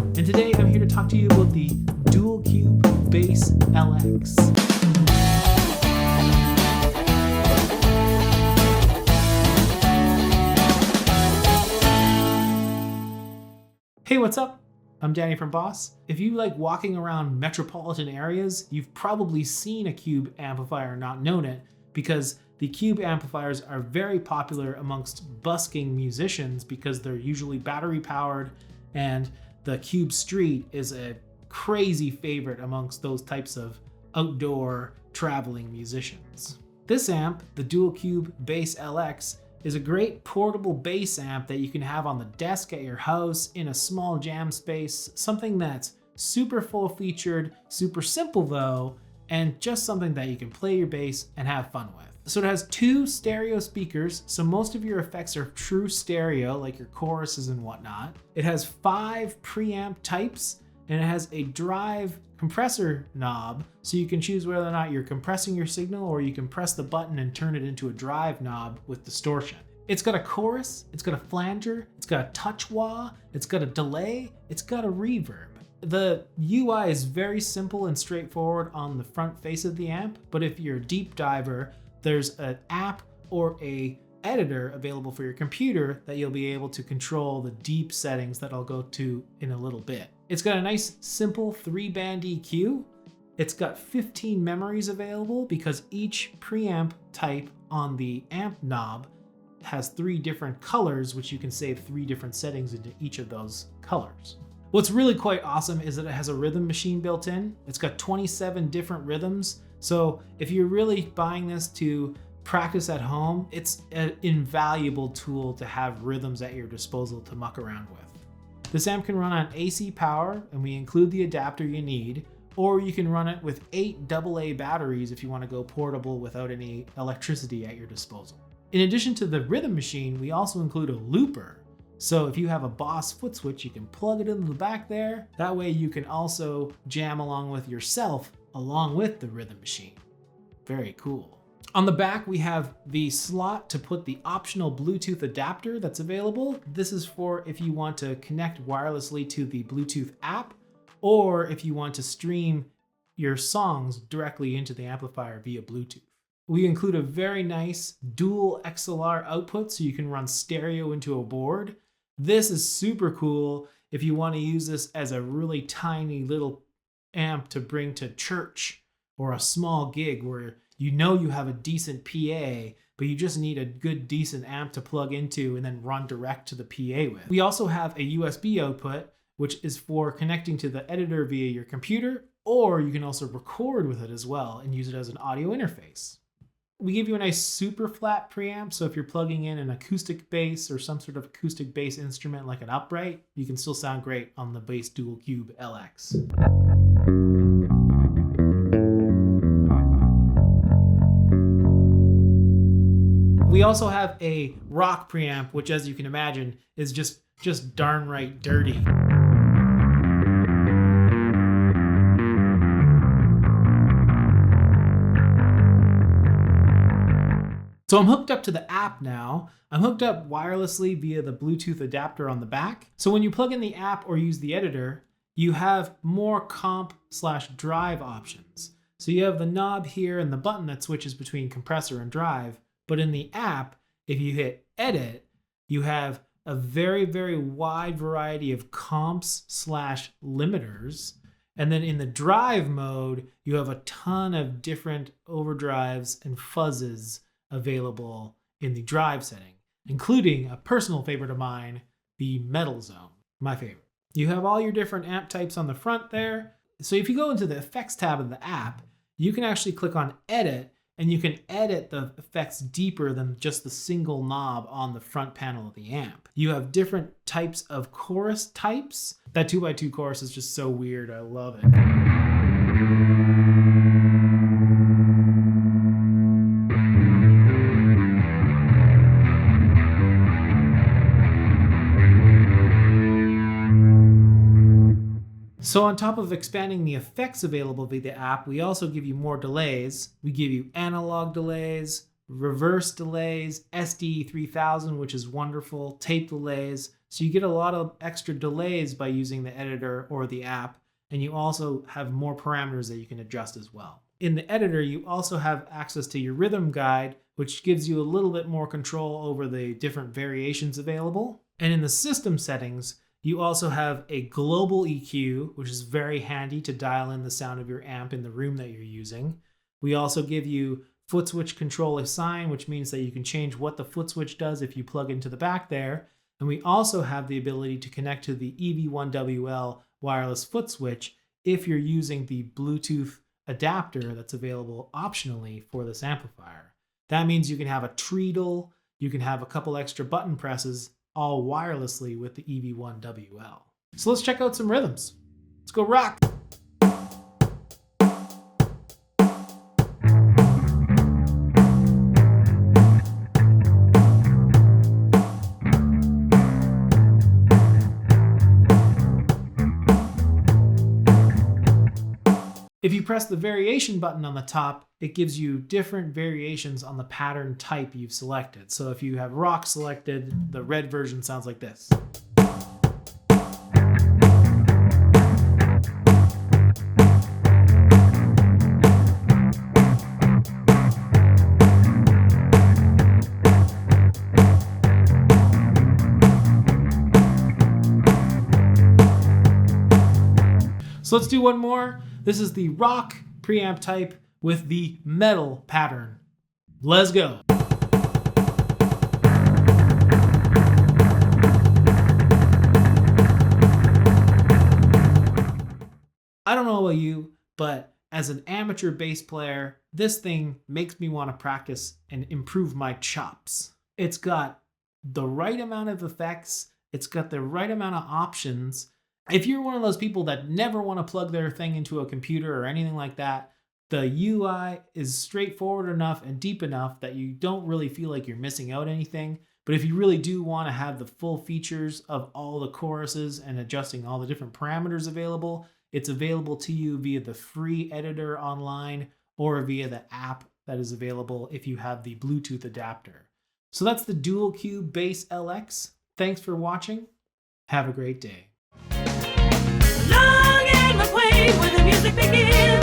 and today I'm here to talk to you about the Dual Cube Bass LX. Hey, what's up? I'm Danny from Boss. If you like walking around metropolitan areas, you've probably seen a Cube amplifier and not known it, because the Cube amplifiers are very popular amongst busking musicians because they're usually battery powered, and the Cube Street is a crazy favorite amongst those types of outdoor traveling musicians. This amp, the Dual Cube Bass LX, is a great portable bass amp that you can have on the desk at your house in a small jam space, something that's super full featured, super simple though, and just something that you can play your bass and have fun with. So it has 2 stereo speakers, so most of your effects are true stereo, like your choruses and whatnot. It has 5 preamp types, and it has a drive compressor knob, so you can choose whether or not you're compressing your signal, or you can press the button and turn it into a drive knob with distortion. It's got a chorus, it's got a flanger, it's got a touch wah, it's got a delay, it's got a reverb. The UI is very simple and straightforward on the front face of the amp, but if you're a deep diver, there's an app or a editor available for your computer that you'll be able to control the deep settings that I'll go to in a little bit. It's got a nice simple 3-band EQ. It's got 15 memories available because each preamp type on the amp knob has 3 different colors, which you can save 3 different settings into each of those colors. What's really quite awesome is that it has a rhythm machine built in. It's got 27 different rhythms. So if you're really buying this to practice at home, it's an invaluable tool to have rhythms at your disposal to muck around with. This amp can run on AC power, and we include the adapter you need, or you can run it with 8 AA batteries if you want to go portable without any electricity at your disposal. In addition to the rhythm machine, we also include a looper. So if you have a Boss foot switch, you can plug it into the back there. That way you can also jam along with yourself along with the rhythm machine. Very cool. On the back, we have the slot to put the optional Bluetooth adapter that's available. This is for if you want to connect wirelessly to the Bluetooth app, or if you want to stream your songs directly into the amplifier via Bluetooth. We include a very nice dual XLR output so you can run stereo into a board. This is super cool if you want to use this as a really tiny little amp to bring to church or a small gig where you know you have a decent PA, but you just need a good, decent amp to plug into and then run direct to the PA with. We also have a USB output, which is for connecting to the editor via your computer, or you can also record with it as well and use it as an audio interface. We give you a nice super flat preamp, so if you're plugging in an acoustic bass or some sort of acoustic bass instrument like an upright, you can still sound great on the Bass Dual Cube LX. We also have a rock preamp, which, as you can imagine, is just darn right dirty. So I'm hooked up to the app now. I'm hooked up wirelessly via the Bluetooth adapter on the back. So when you plug in the app or use the editor, you have more comp/drive options. So you have the knob here and the button that switches between compressor and drive. But in the app, if you hit edit, you have a very, very wide variety of comps/limiters. And then in the drive mode, you have a ton of different overdrives and fuzzes available in the drive setting, including a personal favorite of mine, the metal zone, my favorite. You have all your different amp types on the front there. So if you go into the effects tab of the app, you can actually click on edit, and you can edit the effects deeper than just the single knob on the front panel of the amp. You have different types of chorus types. That 2x2 chorus is just so weird, I love it. So on top of expanding the effects available via the app, we also give you more delays. We give you analog delays, reverse delays, SD 3000, which is wonderful, tape delays. So you get a lot of extra delays by using the editor or the app, and you also have more parameters that you can adjust as well. In the editor, you also have access to your rhythm guide, which gives you a little bit more control over the different variations available. And in the system settings, you also have a global EQ, which is very handy to dial in the sound of your amp in the room that you're using. We also give you foot switch control assign, which means that you can change what the foot switch does if you plug into the back there. And we also have the ability to connect to the EV1WL wireless foot switch if you're using the Bluetooth adapter that's available optionally for this amplifier. That means you can have a treadle, you can have a couple extra button presses, all wirelessly with the EV1WL. So let's check out some rhythms. Let's go rock. If you press the variation button on the top, it gives you different variations on the pattern type you've selected. So if you have rock selected, the red version sounds like this. So let's do one more. This is the rock preamp type with the metal pattern. Let's go. I don't know about you, but as an amateur bass player, this thing makes me want to practice and improve my chops. It's got the right amount of effects. It's got the right amount of options. If you're one of those people that never want to plug their thing into a computer or anything like that, the UI is straightforward enough and deep enough that you don't really feel like you're missing out anything. But if you really do want to have the full features of all the choruses and adjusting all the different parameters available, it's available to you via the free editor online or via the app that is available if you have the Bluetooth adapter. So that's the Dual Cube Bass LX. Thanks for watching. Have a great day. Long and the way where the music begins.